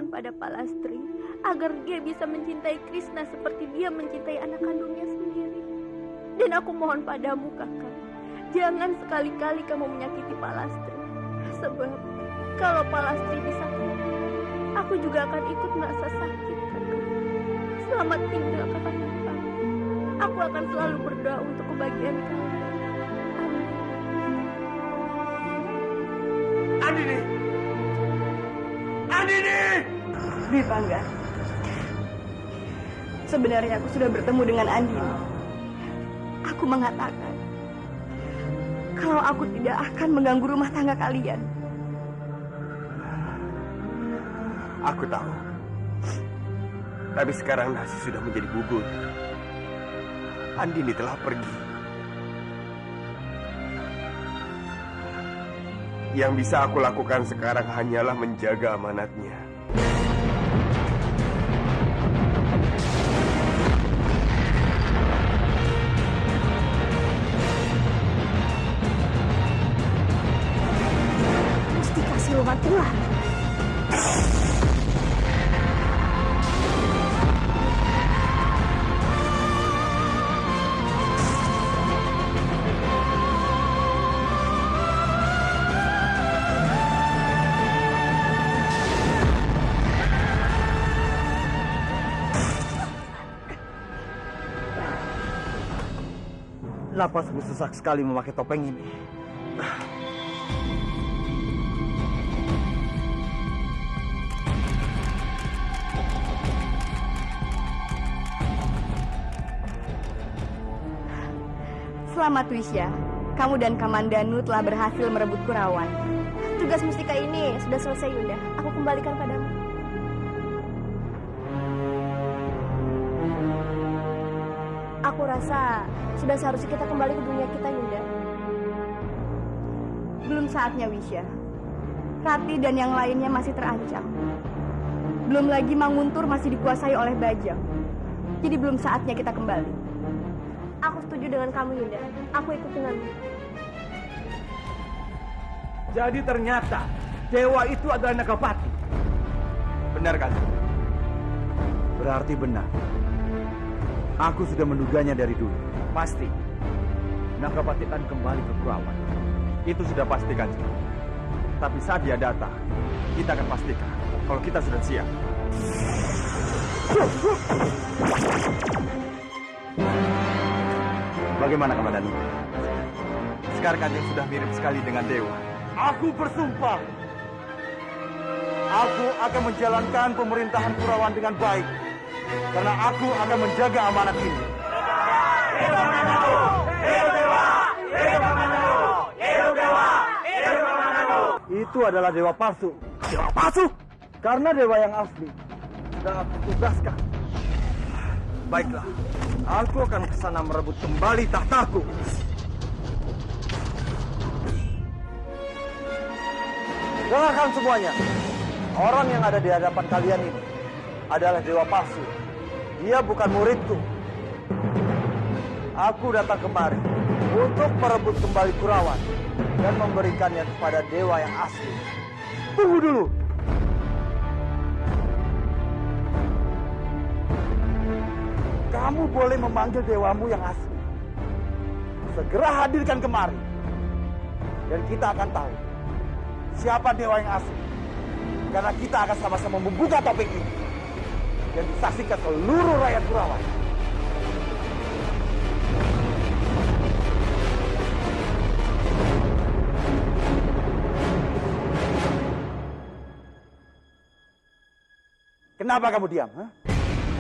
memohon pada Palastri agar dia bisa mencintai Krishna seperti dia mencintai anak kandungnya sendiri. Dan aku mohon padamu, Kakak, jangan sekali-kali kamu menyakiti Palastri. Sebab kalau Palastri disakiti, aku juga akan ikut merasa sakit, Kakak. Selamat tinggal, Kakak. Aku akan selalu berdoa untuk kebahagiaan kalian. Andini! Andini! Dwi Pangga, sebenarnya aku sudah bertemu dengan Andini. Aku mengatakan kalau aku tidak akan mengganggu rumah tangga kalian. Aku tahu. Tapi sekarang nasi sudah menjadi bubur. Andini telah pergi. Yang bisa aku lakukan sekarang hanyalah menjaga amanatnya. Mustika siluman ular. Napasku sesak sekali memakai topeng ini. Selamat Wisya, kamu dan Kamandanu telah berhasil merebut Kurawan. Tugas mustika ini sudah selesai, Yunda. Aku kembalikan padamu. Aku rasa sudah seharusnya kita kembali ke dunia kita, Yunda. Belum saatnya, Wisya. Rati dan yang lainnya masih terancam. Belum lagi Manguntur masih dikuasai oleh Bajang. Jadi belum saatnya kita kembali. Aku setuju dengan kamu, Yunda. Aku ikut denganmu. Jadi ternyata dewa itu adalah Nagapati. Benar kan? Berarti benar. Aku sudah menduganya dari dulu. Pasti Nagapati akan kembali ke Kurawan. Itu sudah pasti kan? Tapi saat dia datang, kita akan pastikan kalau kita sudah siap. Bagaimana Kamandanu? Sekarang kan yang sudah mirip sekali dengan dewa. Aku bersumpah, aku akan menjalankan pemerintahan Kurawan dengan baik, karena aku akan menjaga amanat ini. Itu adalah dewa palsu. Dewa palsu? Karena dewa yang asli sudah aku tugaskan. Baiklah, aku akan ke sana merebut kembali tahtaku. Dengarkan semuanya. Orang yang ada di hadapan kalian ini adalah dewa palsu. Dia bukan muridku. Aku datang kemari untuk merebut kembali Kurawan dan memberikannya kepada dewa yang asli. Tunggu dulu. Kamu boleh memanggil dewamu yang asli. Segera hadirkan kemari. Dan kita akan tahu siapa dewa yang asli. Karena kita akan sama-sama membuka topeng ini dan disaksikan seluruh rakyat Kurawan. Kenapa kamu diam? Huh?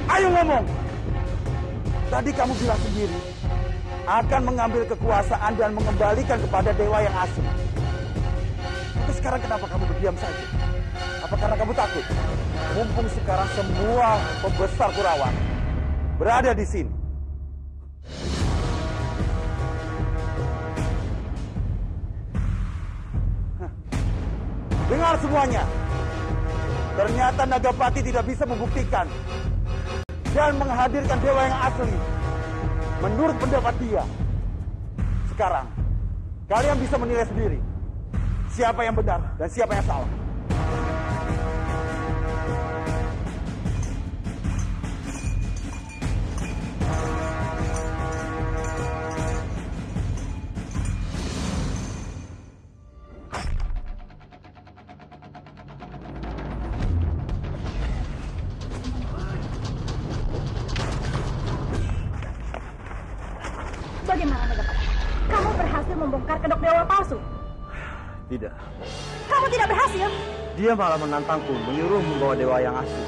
Ayo ngomong! Tadi kamu bilang sendiri akan mengambil kekuasaan dan mengembalikan kepada dewa yang asli. Tapi sekarang kenapa kamu berdiam saja? Apa karena kamu takut? Mumpung sekarang semua pembesar Kurawan berada di sini. Dengar semuanya. Ternyata Nagapati tidak bisa membuktikan dan menghadirkan dewa yang asli. Menurut pendapat dia. Sekarang, kalian bisa menilai sendiri siapa yang benar dan siapa yang salah. kedok dewa palsu? Tidak. Kamu tidak berhasil. Dia malah menantangku, menyuruh membawa dewa yang asli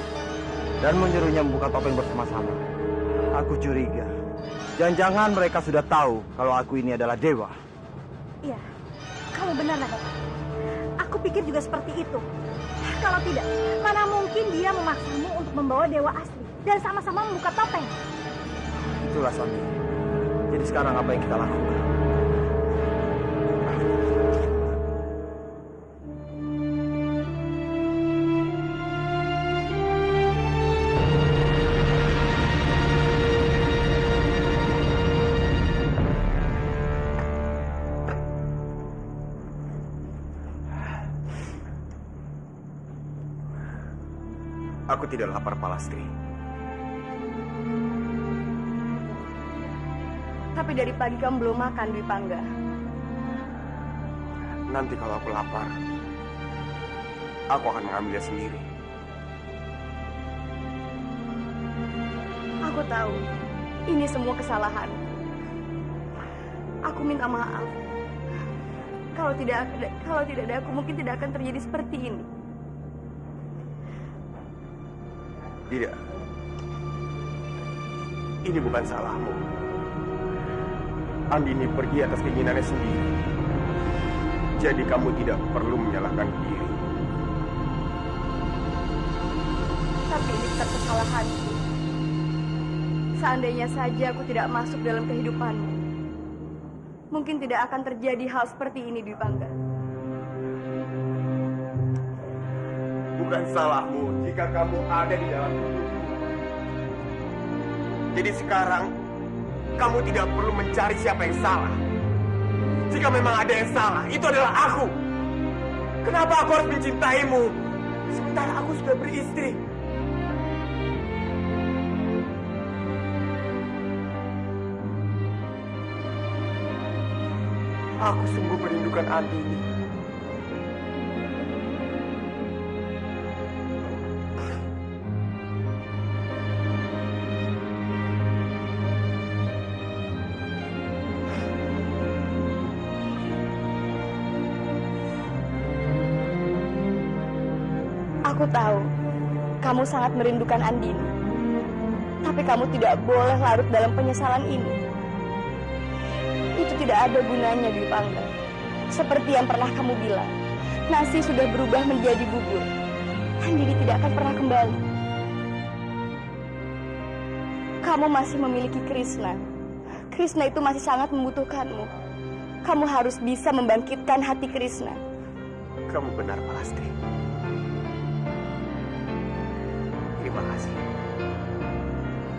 dan menyuruhnya membuka topeng bersama-sama. Aku curiga. Jangan-jangan mereka sudah tahu kalau aku ini adalah dewa. Iya, kamu benar, Nagapati. Aku pikir juga seperti itu. Kalau tidak, mana mungkin dia memaksamu untuk membawa dewa asli dan sama-sama membuka topeng. Itulah Sami. Jadi sekarang apa yang kita lakukan? Aku tidak lapar, Palastri. Tapi dari pagi kamu belum makan, Dwi Pangga. Nanti kalau aku lapar, aku akan mengambilnya sendiri. Aku tahu, ini semua kesalahan. Aku minta maaf. Kalau tidak ada aku, mungkin tidak akan terjadi seperti ini. Tidak. Ini bukan salahmu. Andini pergi atas keinginannya sendiri. Jadi kamu tidak perlu menyalahkan diri. Tapi ini tetap kesalahanku. Seandainya saja aku tidak masuk dalam kehidupanmu, mungkin tidak akan terjadi hal seperti ini, Dwi Pangga. Bukan salahmu jika kamu ada di dalam hidupku. Jadi sekarang, kamu tidak perlu mencari siapa yang salah. Jika memang ada yang salah, itu adalah aku. Kenapa aku harus mencintaimu? Sementara aku sudah beristri. Aku sungguh merindukan Andini. Aku tahu, kamu sangat merindukan Andini. Tapi kamu tidak boleh larut dalam penyesalan ini. Itu tidak ada gunanya, Dwi Pangga. Seperti yang pernah kamu bilang, nasi sudah berubah menjadi bubur. Andini tidak akan pernah kembali. Kamu masih memiliki Krishna. Krishna itu masih sangat membutuhkanmu. Kamu harus bisa membangkitkan hati Krishna. Kamu benar, Palastri. Terima kasih.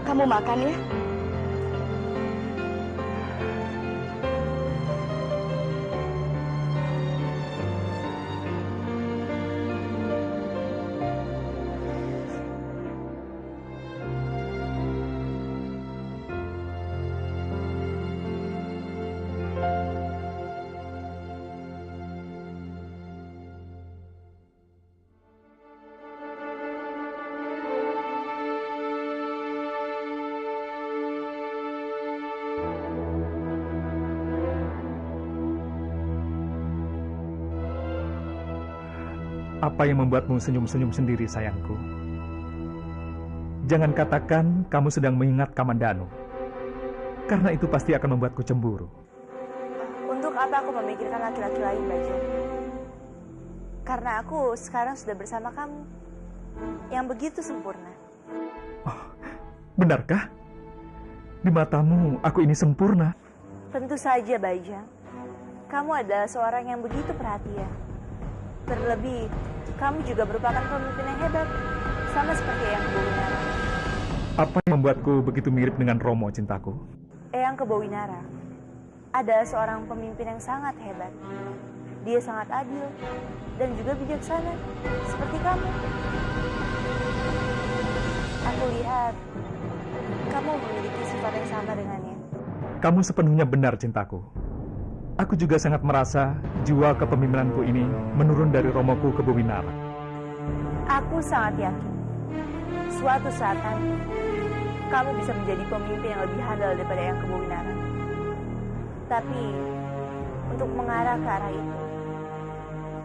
Kamu makan ya? Apa yang membuatmu senyum-senyum sendiri, sayangku? Jangan katakan kamu sedang mengingat Kamandanu. Karena itu pasti akan membuatku cemburu. Untuk apa aku memikirkan laki-laki lain, Bajang? Karena aku sekarang sudah bersama kamu, yang begitu sempurna. Oh, benarkah? Di matamu, aku ini sempurna. Tentu saja, Bajang. Kamu adalah seorang yang begitu perhatian. Terlebih, kamu juga merupakan pemimpin yang hebat, sama seperti Eyang Kebowinara. Apa yang membuatku begitu mirip dengan Romo, cintaku? Eyang Kebowinara adalah seorang pemimpin yang sangat hebat. Dia sangat adil dan juga bijaksana, seperti kamu. Aku lihat kamu memiliki sifat yang sama dengannya. Kamu sepenuhnya benar, cintaku. Aku juga sangat merasa jiwa kepemimpinanku ini menurun dari Romoku Kebowinara. Aku sangat yakin suatu saat nanti kamu bisa menjadi pemimpin yang lebih handal daripada Eyang Kebowinara. Tapi untuk mengarah ke arah itu.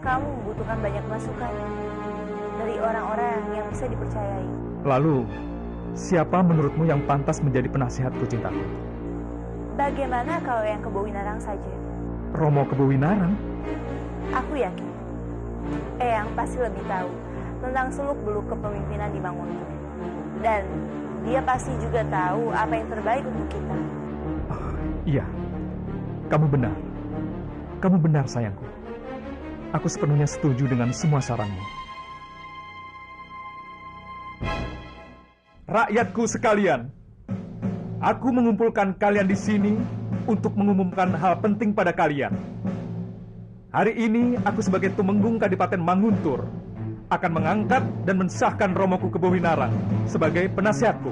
Kamu membutuhkan banyak masukan dari orang-orang yang bisa dipercayai. Lalu, siapa menurutmu yang pantas menjadi penasihatku, cintaku? Bagaimana kalau yang Kebowinarang saja? Romo Kebowinarang? Aku yakin Eyang pasti lebih tahu tentang seluk-beluk kepemimpinan di Manguntuh. Dan dia pasti juga tahu apa yang terbaik untuk kita. Iya, kamu benar. Kamu benar, sayangku. Aku sepenuhnya setuju dengan semua saranmu. Rakyatku sekalian, aku mengumpulkan kalian di sini untuk mengumumkan hal penting pada kalian. Hari ini aku sebagai Tumenggung Kadipaten Manguntur akan mengangkat dan mensahkan Romoku Kebowinarang sebagai penasihatku.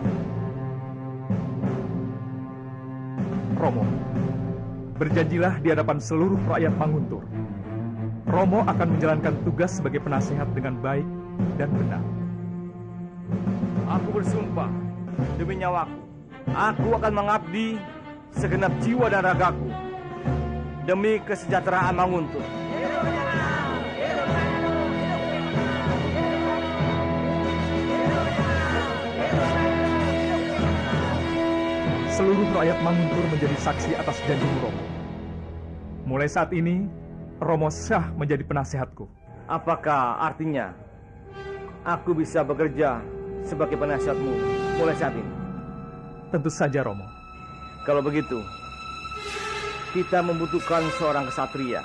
Romo, berjanjilah di hadapan seluruh rakyat Manguntur. Romo akan menjalankan tugas sebagai penasihat dengan baik dan benar. Aku bersumpah demi nyawaku, aku akan mengabdi segenap jiwa dan ragaku demi kesejahteraan Manguntur. Seluruh rakyat Manguntur menjadi saksi atas janjimu, Romo. Mulai saat ini, Romo sah menjadi penasihatku. Apakah artinya aku bisa bekerja sebagai penasihatmu mulai saat ini? Tentu saja, Romo. Kalau begitu, kita membutuhkan seorang kesatria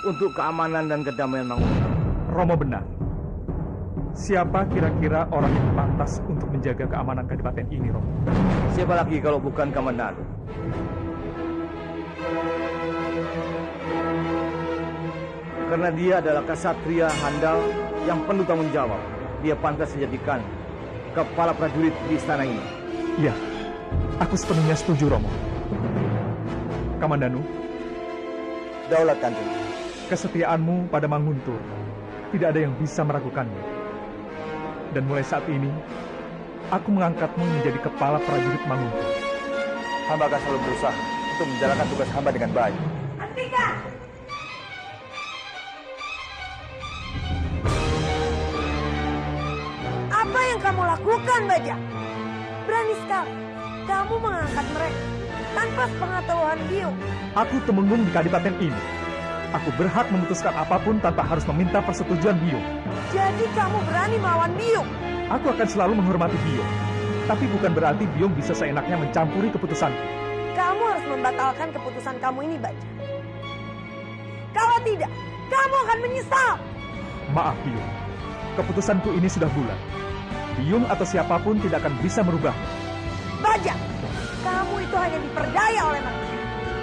untuk keamanan dan kedamaian Manguntur. Romo benar. Siapa kira-kira orang yang pantas untuk menjaga keamanan kadipaten ini, Romo? Siapa lagi kalau bukan Kamandanu? Karena dia adalah kesatria handal yang penuh tanggung jawab. Dia pantas dijadikan kepala prajurit di istana ini. Iya, aku sepenuhnya setuju, Romo. Kamandanu, Daulat Kanjeng. kesetiaanmu pada Manguntur tidak ada yang bisa meragukannya. Dan mulai saat ini, aku mengangkatmu menjadi kepala prajurit Manguntur. Hamba akan selalu berusaha untuk menjalankan tugas hamba dengan baik. Hentikan! Apa yang kamu lakukan, Bajang? Berani sekali kamu mengangkat mereka tanpa sepengetahuan Biung. Aku Tumenggung di kadipaten ini. Aku berhak memutuskan apapun tanpa harus meminta persetujuan Biung. Jadi kamu berani melawan Biung? Aku akan selalu menghormati Biung. Tapi bukan berarti Biung bisa seenaknya mencampuri keputusanku. Kamu harus membatalkan keputusan kamu ini, Bajang. Kalau tidak, kamu akan menyesal. Maaf, Biung. Keputusanku ini sudah bulat. Biung atau siapapun tidak akan bisa merubahnya. Bajang, kamu itu hanya diperdaya oleh mereka.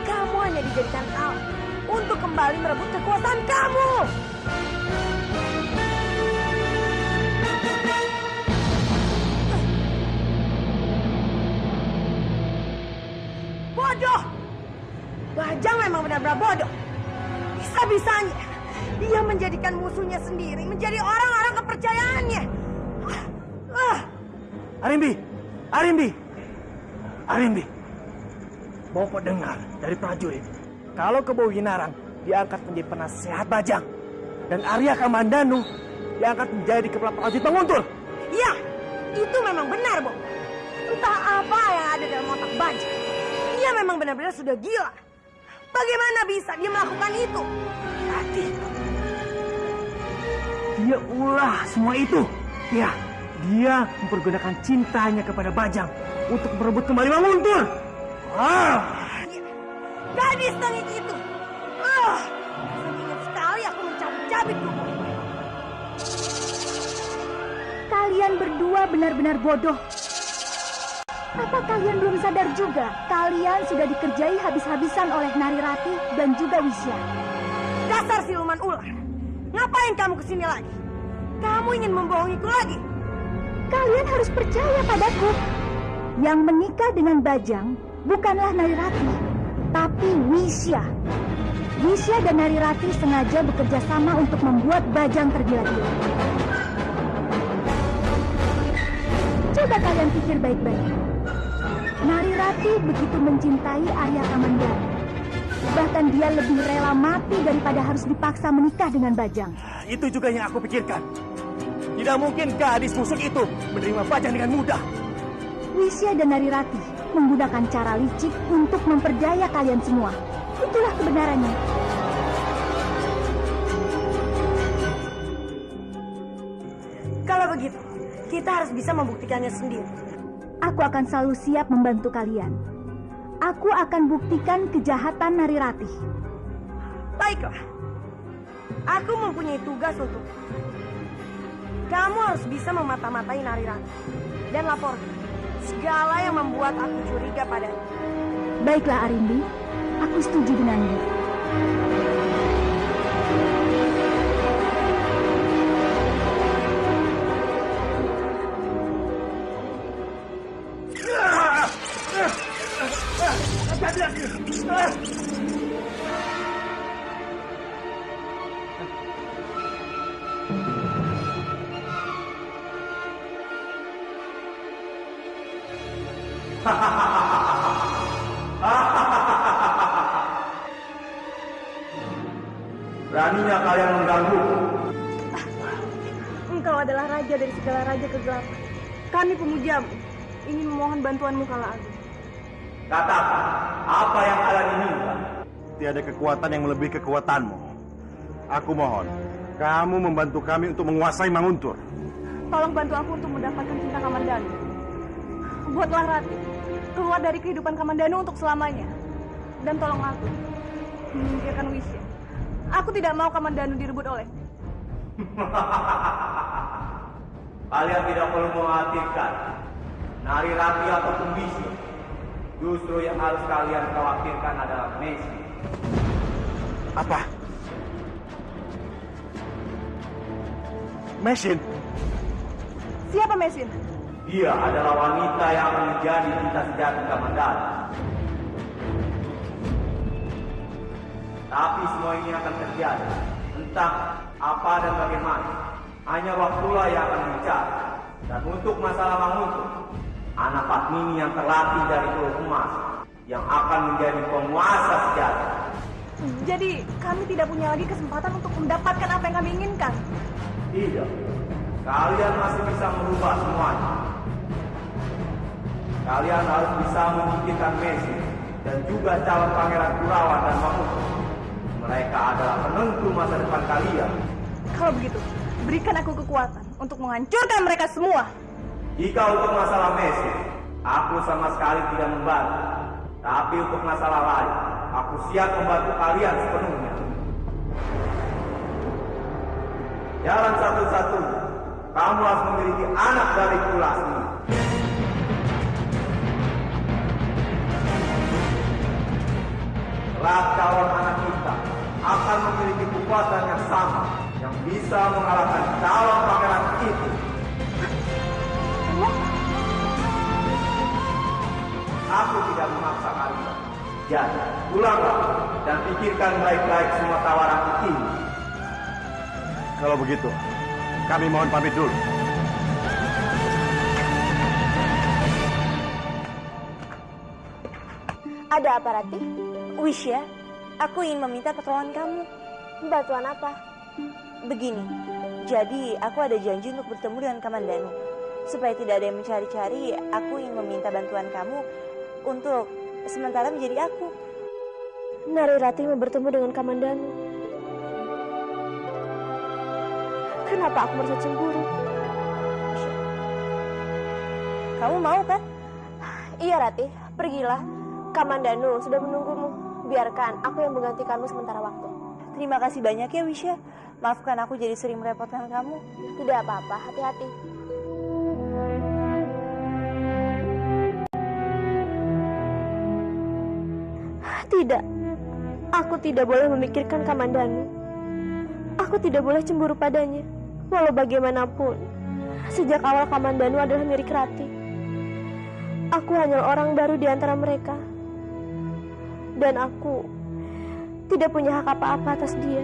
Kamu hanya dijadikan alat untuk kembali merebut kekuasaan kamu. Bodoh! Bajang memang benar-benar bodoh. Bisa-bisanya dia menjadikan musuhnya sendiri menjadi orang-orang kepercayaannya. Arimbi! Arimbi! Arimbi! Bapak dengar dari prajurit kalau Kebowinarang diangkat menjadi penasehat Bajang dan Arya Kamandanu diangkat menjadi kepala prajurit Manguntur. Ya, itu memang benar, Bob. Entah apa yang ada dalam otak Bajang. Dia memang benar-benar sudah gila. Bagaimana bisa dia melakukan itu? Hati. Dia ulah semua itu. Ya, dia mempergunakan cintanya kepada Bajang untuk merebut kembali Manguntur. Gadis tengik itu. Ingin sekali aku mencabik-cabik tubuh. Kalian berdua benar-benar bodoh. Apa kalian belum sadar juga? Kalian sudah dikerjai habis-habisan oleh Narirati dan juga Wisya. Dasar siluman ular. Ngapain kamu kesini lagi? Kamu ingin membohongiku lagi? Kalian harus percaya padaku. Yang menikah dengan Bajang bukanlah Narirati, tapi Wisya. Wisya dan Narirati sengaja bekerja sama untuk membuat Bajang tergila-gila. Coba kalian pikir baik-baik. Narirati begitu mencintai Arya Kamandanu. Bahkan dia lebih rela mati daripada harus dipaksa menikah dengan Bajang. Itu juga yang aku pikirkan. Tidak mungkin gadis busuk itu menerima Bajang dengan mudah. Wisya dan Narirati menggunakan cara licik untuk memperdaya kalian semua. Itulah kebenarannya. Kalau begitu, kita harus bisa membuktikannya sendiri. Aku akan selalu siap membantu kalian. Aku akan buktikan kejahatan Narirati. Baiklah. Aku mempunyai tugas untuk kamu harus bisa memata-matai Narirati dan laporkan segala yang membuat aku curiga padanya. Baiklah Arimbi, aku setuju denganmu. Beraninya kalian mengganggu. Engkau adalah raja dari segala raja kegelapan. Kami pemujamu ingin memohon bantuanmu kala agung. Katakan, apa yang kalian inginkan? Tiada kekuatan yang melebihi kekuatanmu. Aku mohon, kamu membantu kami untuk menguasai Manguntur. Tolong bantu aku untuk mendapatkan cinta Kamandanu. Buatlah Rati keluar dari kehidupan Kamandanu untuk selamanya. Dan tolong aku menyingkirkan Wisya. Aku tidak mau Kamandanu direbut oleh. Kalian tidak perlu mengkhawatirkan Narirati ataupun Wisya. Justru yang harus kalian khawatirkan adalah Messi. Apa? Mesin? Siapa Mesin? Dia adalah wanita yang akan menjadi cinta sejati Kamandanu. Tapi semua ini akan terjadi. Entah apa dan bagaimana. Hanya waktulah yang akan bicara. Dan untuk masalah Manguntur, anak Padmini yang terlatih dari Teluk Emas yang akan menjadi penguasa sejati. Jadi kami tidak punya lagi kesempatan untuk mendapatkan apa yang kami inginkan. Tidak. Kalian masih bisa merubah semuanya. Kalian harus bisa menyingkirkan Messi dan juga calon pangeran Kurawan dan Manguntur. Mereka adalah penentu masa depan kalian. Kalau begitu, berikan aku kekuatan untuk menghancurkan mereka semua. Jika untuk masalah Messi, aku sama sekali tidak membantu. Tapi untuk masalah lain, aku siap membantu kalian sepenuhnya. Jalan satu-satunya, kamu harus memiliki anak dari Kulasmi. Kelak calon anak kita akan memiliki kekuatan yang sama, yang bisa mengalahkan calon pangeran itu. Aku tidak memaksa kalian. Jadi, pulanglah dan pikirkan baik-baik semua tawaran ini. Kalau begitu, kami mohon pamit dulu. Ada apa, Rati? Wisya, aku ingin meminta pertolongan kamu. Bantuan apa? Begini, jadi aku ada janji untuk bertemu dengan Kamandanu. Supaya tidak ada yang mencari-cari, aku ingin meminta bantuan kamu untuk sementara menjadi aku. Narirati mau bertemu dengan Kamandanu. Kenapa aku merasa cemburu? Kamu mau kan? Iya Rati, pergilah. Kamandanu sudah menunggumu. Biarkan aku yang menggantikanmu sementara waktu. Terima kasih banyak ya Wisya. Maafkan aku jadi sering merepotkan kamu. Tidak apa-apa, hati-hati. Tidak, aku tidak boleh memikirkan Kamandanu. Aku tidak boleh cemburu padanya. Walau bagaimanapun, sejak awal Kamandanu adalah milik Rati. Aku hanya orang baru di antara mereka. Dan aku tidak punya hak apa-apa atas dia.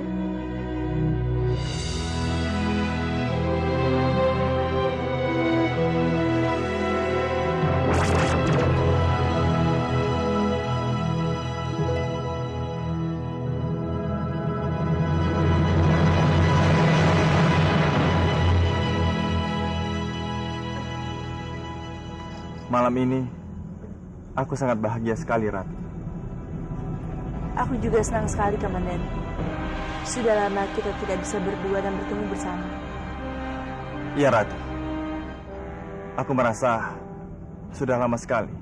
Malam ini, aku sangat bahagia sekali, Rati. Aku juga senang sekali, Komandan. Sudah lama kita tidak bisa berdua dan bertemu bersama. Iya, Rati. Aku merasa sudah lama sekali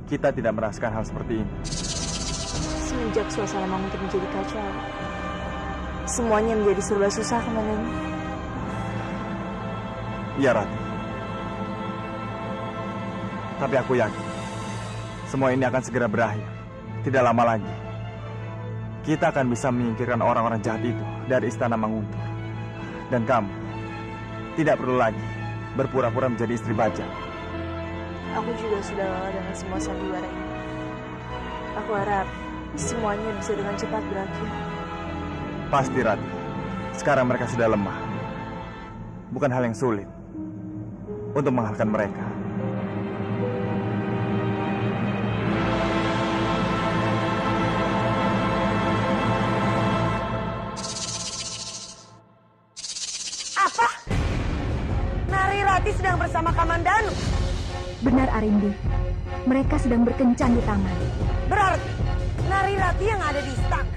kita tidak merasakan hal seperti ini. Semenjak suasana Manguntur menjadi kacau, semuanya menjadi serba susah, Komandan. Iya, Rati. Tapi aku yakin semua ini akan segera berakhir. Tidak lama lagi kita akan bisa menyingkirkan orang-orang jahat itu dari istana Manguntur. Dan kamu tidak perlu lagi berpura-pura menjadi istri Bajang. Aku juga sudah lelah dengan semua sandiwara ini. Aku harap semuanya bisa dengan cepat berakhir. Pasti, Rati. Sekarang mereka sudah lemah. Bukan hal yang sulit untuk mengalahkan mereka. Apa? Narirati sedang bersama Kamandanu? Benar, Arindi. Mereka sedang berkencan di taman. Berarti Narirati yang ada di istana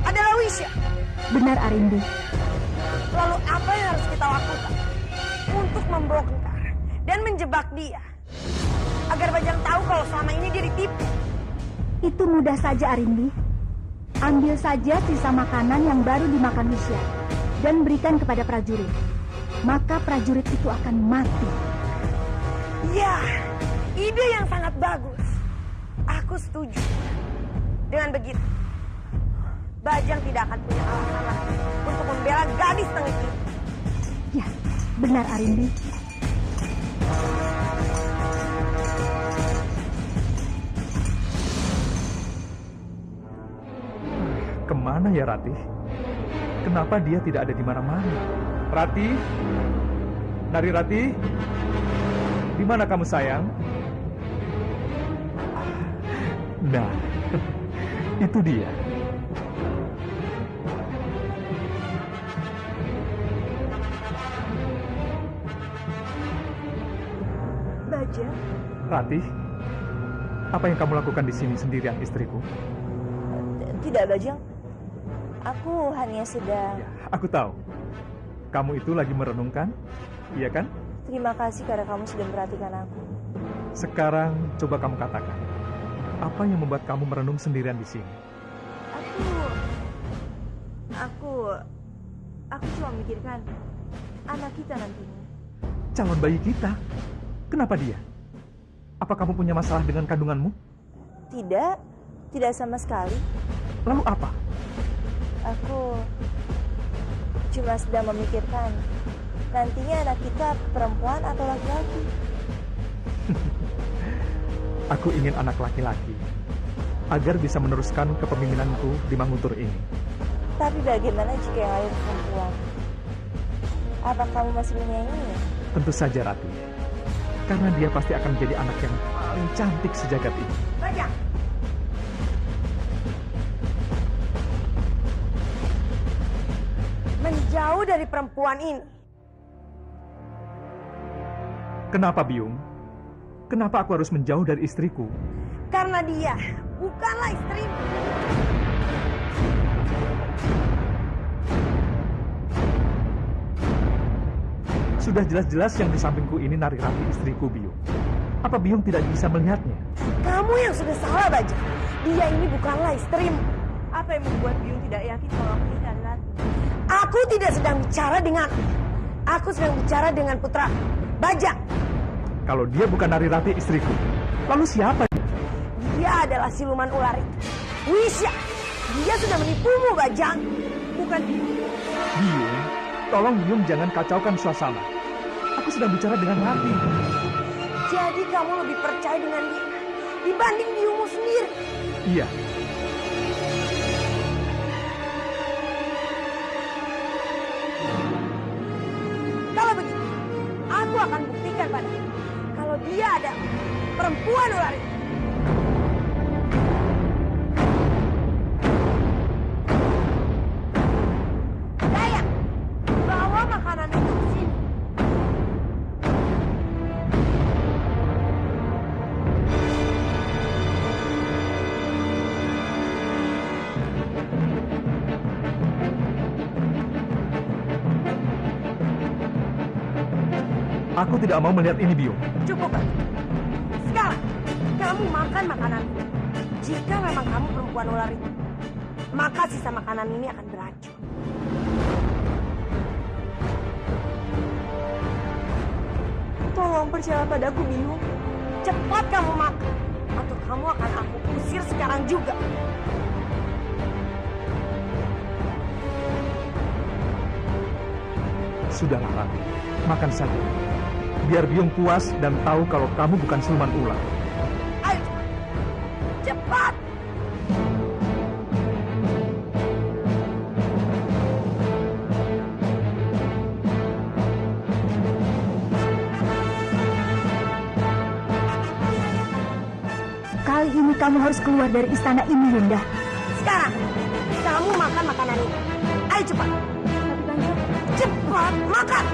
adalah Wisya. Benar, Arindi. Lalu apa yang harus kita lakukan untuk membongkar dan menjebak dia agar Bajang tahu kalau selama ini dia ditipu? Itu mudah saja, Arindi. Ambil saja sisa makanan yang baru dimakan Wisya dan berikan kepada prajurit. Maka prajurit itu akan mati. Ya, ide yang sangat bagus. Aku setuju. Dengan begitu, Bajang tidak akan punya alasan lagi untuk membela gadis tengik itu. Ya, benar, Arindi. Kemana ya Rati? Kenapa dia tidak ada di mana-mana? Rati? Narirati? Di mana kamu, sayang? Nah, itu dia. Bajang? Rati, apa yang kamu lakukan di sini sendirian, istriku? Tidak, Bajang. Aku hanya sedang... Ya, aku tahu. Kamu itu lagi merenungkan, iya kan? Terima kasih karena kamu sudah memperhatikan aku. Sekarang coba kamu katakan, apa yang membuat kamu merenung sendirian di sini? Aku cuma memikirkan anak kita nantinya. Calon bayi kita? Kenapa dia? Apa kamu punya masalah dengan kandunganmu? Tidak sama sekali. Lalu apa? Aku cuma sedang memikirkan nantinya anak kita perempuan atau laki-laki. Aku ingin anak laki-laki agar bisa meneruskan kepemimpinanku di Manguntur ini. Tapi bagaimana jika yang lain perempuan? Apa kamu masih menyayanginya? Tentu saja, Rati. Karena dia pasti akan menjadi anak yang paling cantik sejagat ini. Bajang! Menjauh dari perempuan ini. Kenapa, Biung? Kenapa aku harus menjauh dari istriku? Karena dia bukanlah istrimu. Sudah jelas-jelas yang di sampingku ini Narirati, istriku, Biung. Apa Biung tidak bisa melihatnya? Kamu yang sudah salah, Bajang. Dia ini bukanlah istrimu. Apa yang membuat Biung tidak yakin kalau aku ini adalah... Aku tidak sedang bicara dengan... Aku sedang bicara dengan putra Bajang. Kalau dia bukan Narirati, istriku, lalu siapa dia? Dia adalah siluman ular itu. Wisya. Dia sudah menipumu, Bajang. Bukan Biung, tolong Biung jangan kacaukan suasana. Aku sedang bicara dengan Rati. Jadi kamu lebih percaya dengan dia dibanding dirimu sendiri. Iya. Kalau begitu, aku akan buktikan padamu kalau dia adalah perempuan ular itu. Daya, bawa makanan itu ke sini. Aku tidak mau melihat ini, Biung. Cukup, Bajang. Sekarang, kamu makan makanan ini. Jika memang kamu perempuan ular itu, maka sisa makanan ini akan beracun. Tolong percaya padaku, Biung. Cepat kamu makan, atau kamu akan aku usir sekarang juga. Sudahlah, Rati. Makan saja. Biar Biung puas dan tahu kalau kamu bukan siluman ular. Ayo, cepat! Kali ini kamu harus keluar dari istana ini, Yunda. Sekarang, kamu makan makanan ini. Ayo cepat! Cepat, makan!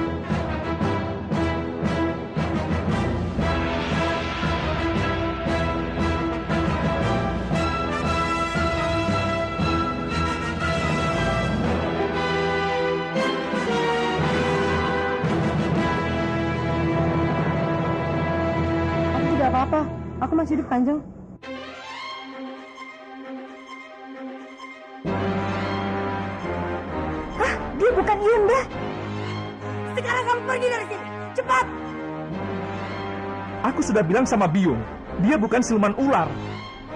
Aku tidak apa-apa. Aku masih hidup, Kanjeng. Hah? Dia bukan Yunda. Sekarang kamu pergi dari sini. Cepat! Aku sudah bilang sama Biung, dia bukan siluman ular.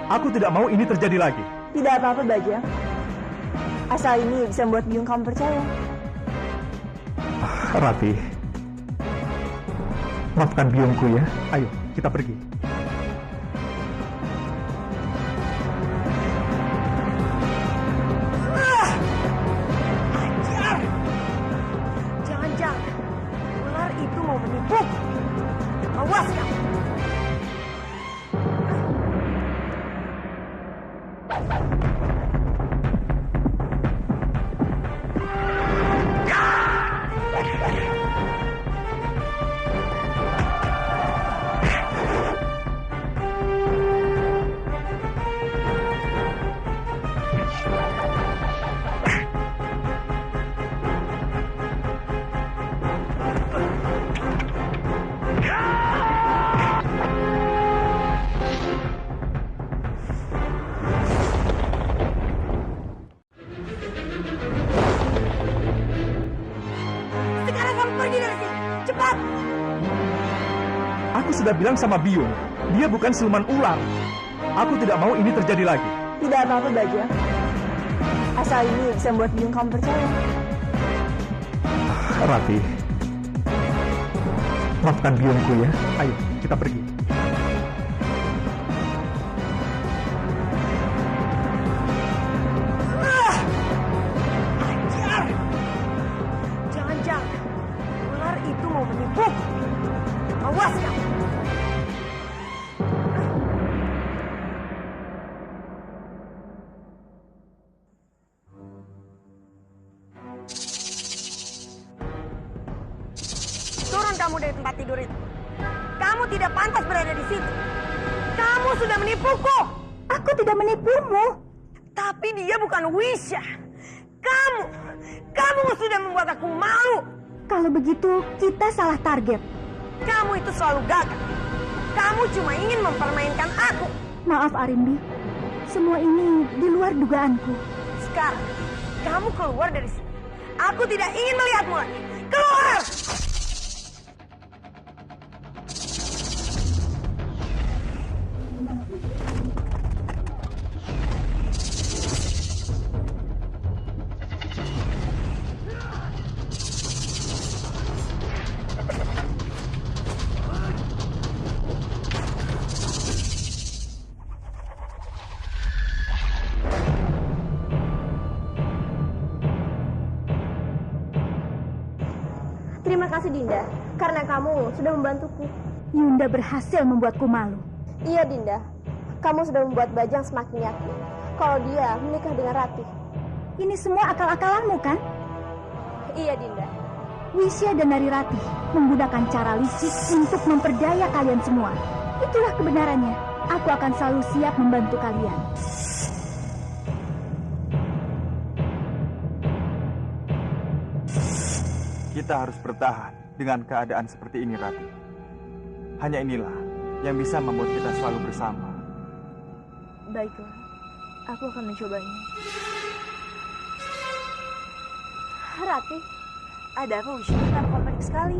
Aku tidak mau ini terjadi lagi. Tidak apa-apa, Bajang. Asal ini bisa membuat Biung kamu percaya. Rati, maafkan Biungku ya. Ayo, kita pergi. Ajar! Jangan-jangan ular itu mau menipu. Awas kamu! Sekarang kamu pergi dari sini. Cepat! Aku sudah bilang sama Biung, dia bukan siluman ular. Aku tidak mau ini terjadi lagi. Tidak apa-apa, Bajang. Asal ini bisa membuat Biung kamu percaya. Rati, maafkan Biungku ya. Ayo, kita pergi. Ajar! Jangan-jangan ular itu mau menipu. Awas kamu! Turun kamu dari tempat tidur itu. Kamu tidak pantas berada di situ. Kamu sudah menipuku. Aku tidak menipumu. Tapi dia bukan Wisya. Kamu sudah membuat aku malu. Kalau begitu, kita salah target. Kamu itu selalu gagal. Kamu cuma ingin mempermainkan aku. Maaf, Arimbi. Semua ini di luar dugaanku. Sekarang, kamu keluar dari sini. Aku tidak ingin melihatmu lagi. Keluar! Terima kasih, Dinda. Karena kamu sudah membantuku. Yunda berhasil membuatku malu. Iya, Dinda. Kamu sudah membuat Bajang semakin yakin kalau dia menikah dengan Ratih. Ini semua akal-akalanmu, kan? Iya, Dinda. Wisya dan Narirati menggunakan cara licik untuk memperdaya kalian semua. Itulah kebenarannya. Aku akan selalu siap membantu kalian. Kita harus bertahan. dengan keadaan seperti ini, Rati. Hanya inilah yang bisa membuat kita selalu bersama. Baiklah, aku akan mencobanya. Rati, Ada apa, Wisnu? Kenapa kau panik sekali?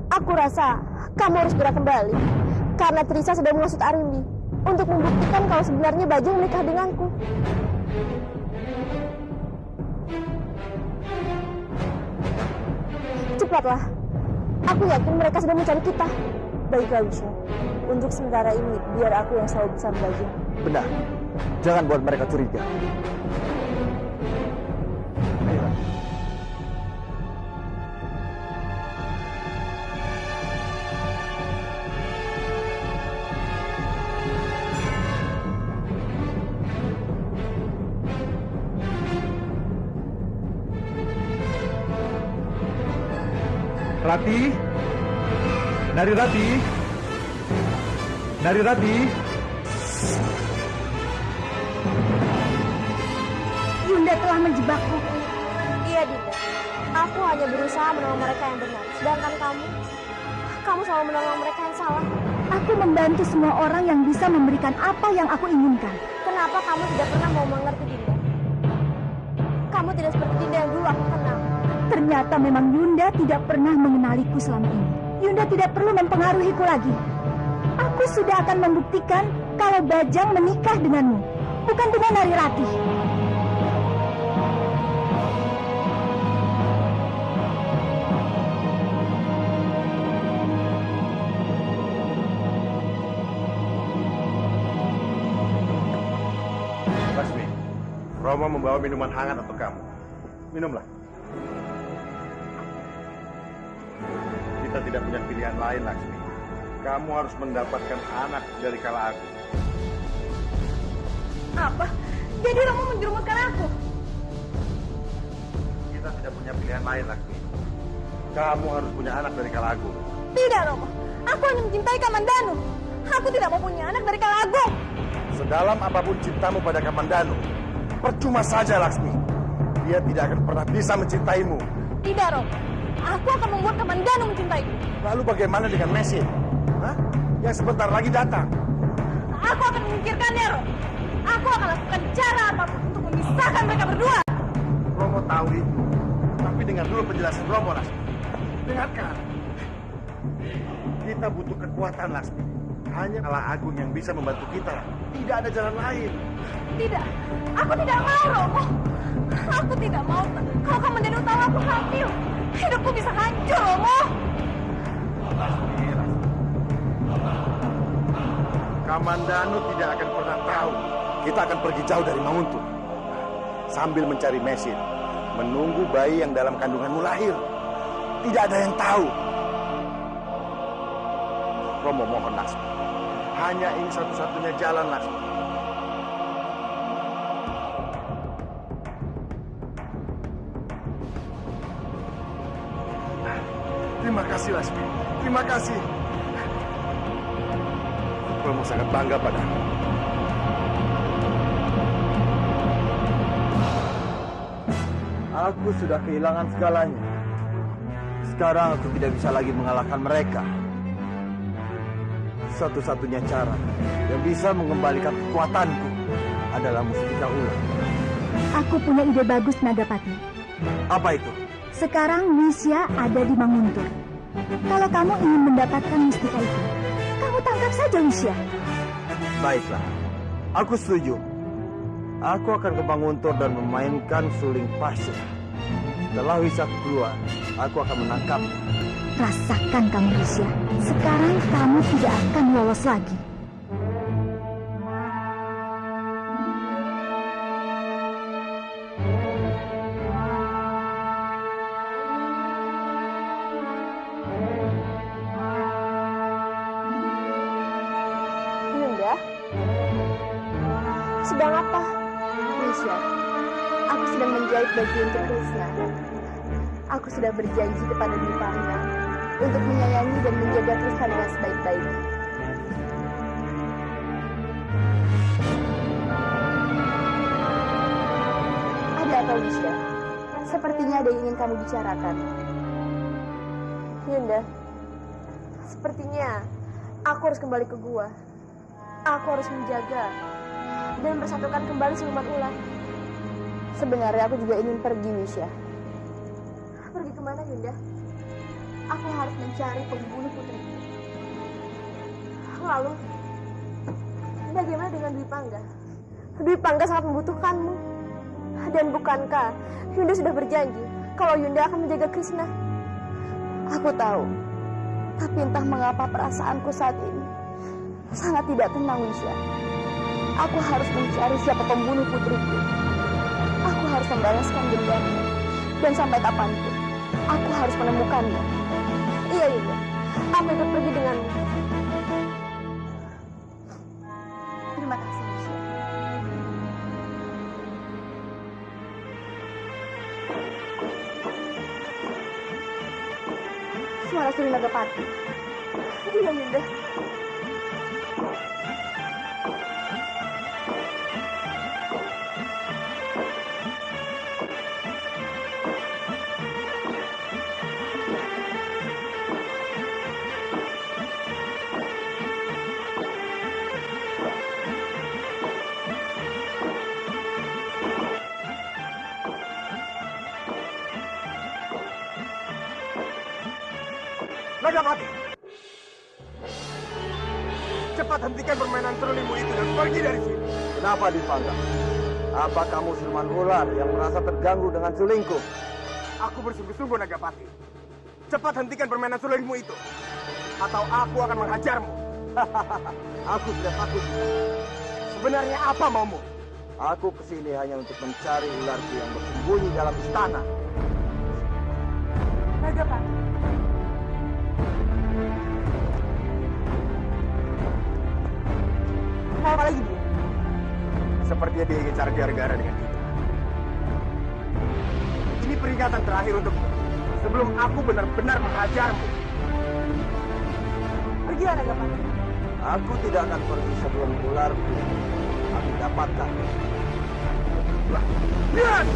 aku rasa kamu harus gerak kembali. Karena Trisa sudah mengasut Arimbi untuk membuktikan kalau sebenarnya Bajang menikah denganku. Cepatlah. Aku yakin mereka sudah mencari kita. Baiklah, Wisnu. Untuk sementara ini, biar aku yang selalu bersama Bajang. Benar. Jangan buat mereka curiga. Ayo, Rati. Rati, Nari Rati, Nari Rati. Yunda telah menjebakku. Iya, Dinda. Aku hanya berusaha menolong mereka yang benar. Sedangkan kamu selalu menolong mereka yang salah. Aku membantu semua orang yang bisa memberikan apa yang aku inginkan. Kenapa kamu tidak pernah mau mengerti, Dinda? Kamu tidak seperti Dinda yang dulu aku kenal. Ternyata memang Yunda tidak pernah mengenaliku selama ini. Yunda tidak perlu mempengaruhiku lagi. Aku sudah akan membuktikan kalau Bajang menikah denganmu, bukan dengan Nari Rati. Laksmi, Romo membawa minuman hangat untuk kamu. Minumlah. Kita tidak punya pilihan lain, Laksmi. Kamu harus mendapatkan anak dari Kala Agung. Apa? Jadi Romo menjerumuskan aku? Kita tidak punya pilihan lain, Laksmi. Kamu harus punya anak dari Kala Agung. Tidak, Romo. Aku hanya mencintai Kamandanu. Aku tidak mau punya anak dari Kala Agung. Sedalam apapun cintamu pada Kamandanu, percuma saja, Laksmi. Dia tidak akan pernah bisa mencintaimu. Tidak, Romo. Aku akan membuat Kamandanu mencintaiku. Lalu bagaimana dengan Mesin? Hah? Yang sebentar lagi datang. Aku akan memikirkannya, Romo. Aku akan lakukan cara apapun untuk memisahkan mereka berdua. Romo tahu itu. Tapi dengar dulu penjelasan Romo, Laksmi. Dengarkan. Kita butuh kekuatan, Laksmi. Hanya Kala Agung yang bisa membantu kita. Tidak ada jalan lain. Tidak. Aku tidak mau, Romo. Aku tidak mau. Kalau Kamandanu tahu aku hamil, hidupku bisa hancur, Romo. Laksmi. Kamandanu tidak akan pernah tahu. Kita akan pergi jauh dari Manguntur. Sambil mencari Mesin. Menunggu bayi yang dalam kandunganmu lahir. Tidak ada yang tahu. Romo mohon, Laksmi. Hanya ini satu-satunya jalan, Laksmi. Terima kasih, Laksmi. Terima kasih. Romo sangat bangga padamu. Aku sudah kehilangan segalanya. Sekarang aku tidak bisa lagi mengalahkan mereka. Satu-satunya cara yang bisa mengembalikan kekuatanku adalah mustika ular. Aku punya ide bagus, Nagapati. Apa itu? Sekarang Wisya ada di Manguntur. Kalau kamu ingin mendapatkan mustika itu, kamu tangkap saja Wisya. Baiklah, aku setuju. Aku akan ke Manguntur dan memainkan suling pasir. Setelah Wisya keluar, aku akan menangkapnya. Rasakan kamu, Wisya. Sekarang kamu tidak akan lolos lagi. Yunda, sedang apa? Wisya, aku sedang menjahit baju untuk Krishna. Aku sudah berjanji kepada Dwi Pangga untuk menyayangi dan menjaga Krishna dengan sebaik-baiknya. Ada apa, Wisya? Sepertinya ada yang ingin kamu bicarakan. Yunda, sepertinya aku harus kembali ke gua. Aku harus menjaga dan bersatukan kembali siluman ular. Sebenarnya aku juga ingin pergi, Wisya. Pergi kemana, Yunda? Aku harus mencari pembunuh putriku. Lalu, bagaimana dengan Dwi Pangga? Dwi Pangga sangat membutuhkanmu. Dan bukankah Yunda sudah berjanji kalau Yunda akan menjaga Krishna? Aku tahu, tapi entah mengapa perasaanku saat ini sangat tidak tenang, Wisya. Aku harus mencari siapa pembunuh putriku. Aku harus membalaskan dendamnya. Dan sampai kapanpun, aku harus menemukannya. Iya, Yunda. Aku ikut pergi denganmu. Terima kasih, Wisya. Suara Suri Nagapati. Iya, Yunda. Nagapati, cepat hentikan permainan serulimu itu dan pergi dari sini. Kenapa dipanggang? Apa kamu siluman ular yang merasa terganggu dengan sulingku? Aku bersungguh-sungguh, Nagapati. Cepat hentikan permainan sulingmu itu, atau aku akan menghajarmu. Aku tidak takut. Sebenarnya apa maumu? Aku kesini hanya untuk mencari ularku yang bersembunyi dalam istana. Nagapati. Mau apa lagi dia? Sepertinya dia ingin cari gara-gara dengan kita. Ini peringatan terakhir untukmu, sebelum aku benar-benar menghajarmu. Pergilah, Nagapati. Aku tidak akan pergi sebelum ularku aku dapatkan. Lihat!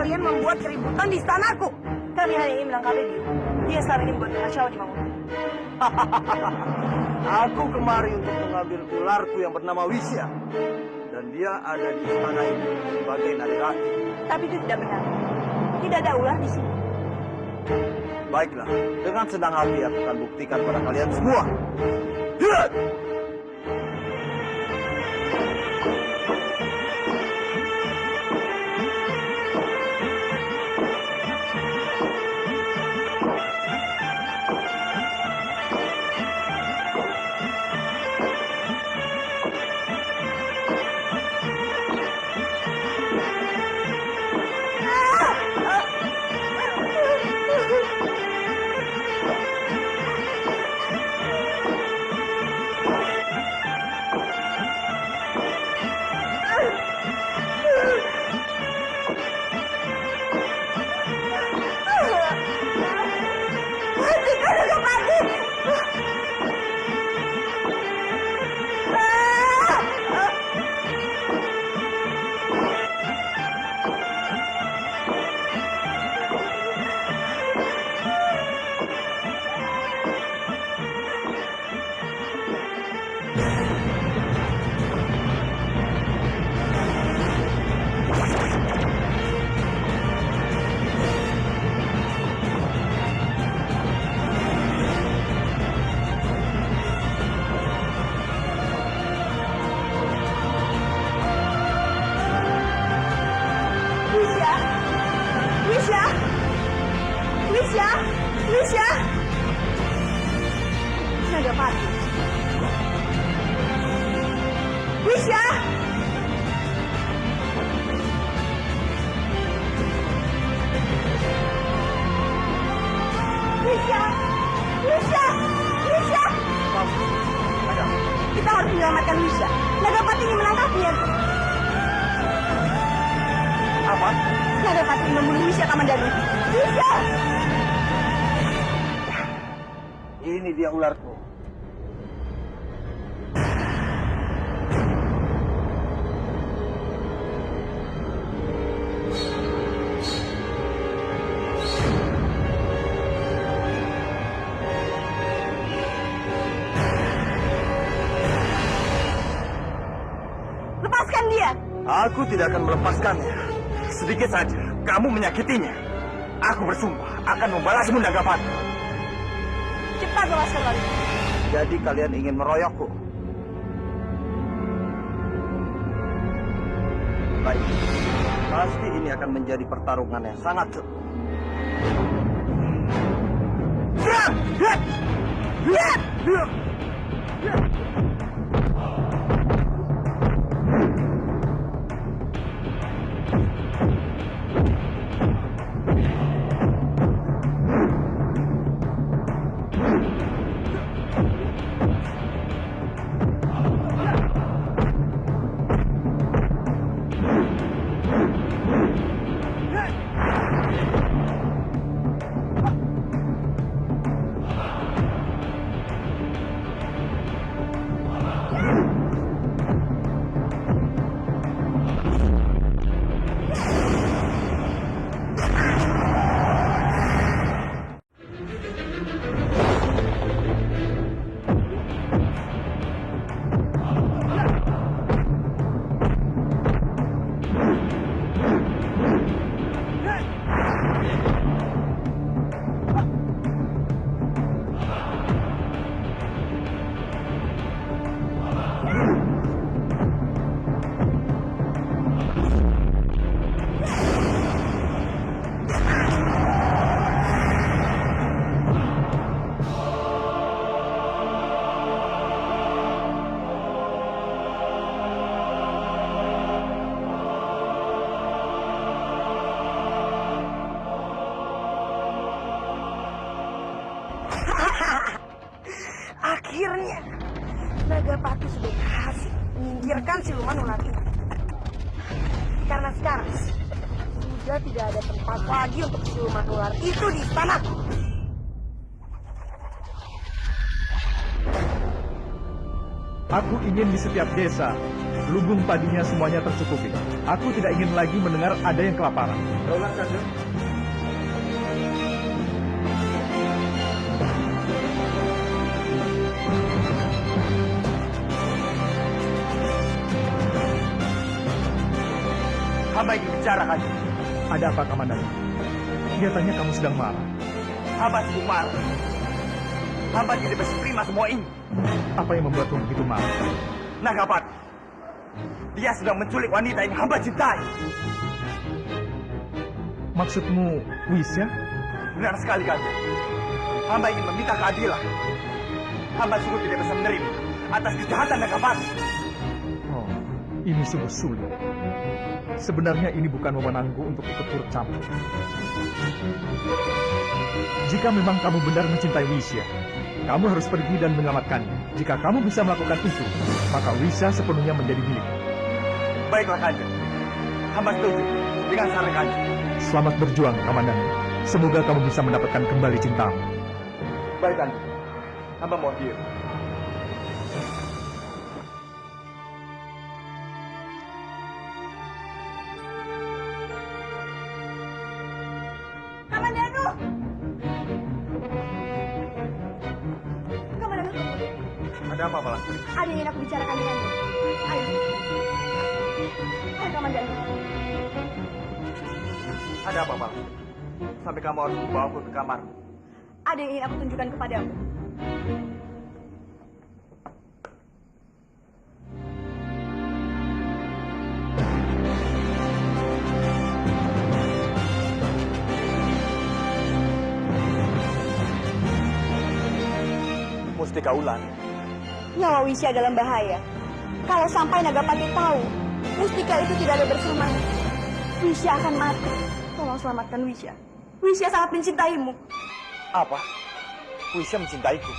kalian membuat keributan di istanaku. Kami hanya ingin melengkapi dia. Dia selama ini membuat kekacauan di Manguntuh. Aku kemari untuk mengambil ularku yang bernama Wisya. Dan dia ada di istana ini sebagai narirati. Tapi itu tidak benar. Tidak ada ular di sini. Baiklah, dengan senang hati aku akan buktikan pada kalian semua. Lihat! Wisya! Wisya! Nagapati. Wisya! Wisya! Wisya! Wisya! Kita harus menyelamatkan Wisya. Nagapati ingin menangkapnya. Apa? Nagapati ingin membunuh Wisya, Kamandanu. Wisya! Ini dia ularku. Lepaskan dia! Aku tidak akan melepaskannya. Sedikit saja kamu menyakitinya. Aku bersumpah akan membalasmu, Nagapati. Cepat lepaskan wanita. Jadi kalian ingin meroyokku? Baik. Pasti ini akan menjadi pertarungan yang sangat seru. Serang! Lihat! Lihat! Akhirnya, Nagapati sudah berhasil menyingkirkan siluman ular itu. Karena sekarang sudah tidak ada tempat lagi untuk siluman ular itu di istanaku. Aku ingin di setiap desa, lumbung padinya semuanya tercukupi. Aku tidak ingin lagi mendengar ada yang kelaparan. Daulat Kanjeng. Hamba ingin bicara, Kanjeng. Ada apa, Kamandan? Kelihatannya kamu sedang marah. Hamba sungguh marah. Hamba tidak bisa terima semua ini. Apa yang membuatmu begitu marah? Nagapati, dia sedang menculik wanita yang hamba cintai. Maksudmu Wisya? Benar sekali, Kanjeng. Hamba ingin meminta keadilan. Hamba sungguh tidak bisa menerima atas kejahatan Nagapati. Oh, ini sungguh sulit. Sebenarnya ini bukan wewenangku untuk ikut turut campur. Jika memang kamu benar mencintai Wisya, kamu harus pergi dan menyelamatkannya. Jika kamu bisa melakukan itu, maka Wisya sepenuhnya menjadi milik. Baiklah, Kanjeng. Hamba setuju dengan saran Kanjeng. Selamat berjuang, Kamandan. Semoga kamu bisa mendapatkan kembali cintamu. Baik, Kanjeng. Hamba mohon diri. Kamandanu! Kamandanu, tunggu. Ada apa, Pak Lastri? Ada yang ingin aku bicarakan denganmu. Ayo. Ayo, Kamandanu. Ada apa, Pak? Sampai kamu harus membawaku ke kamar. Ada yang ingin aku tunjukkan kepadamu. Mustika Ular. Nyawa Wisya dalam bahaya. Kalau sampai Nagapati tahu mustika itu tidak ada bersama, Wisya akan mati. Tolong selamatkan Wisya. Wisya sangat mencintaimu. Apa? Wisya mencintaiku?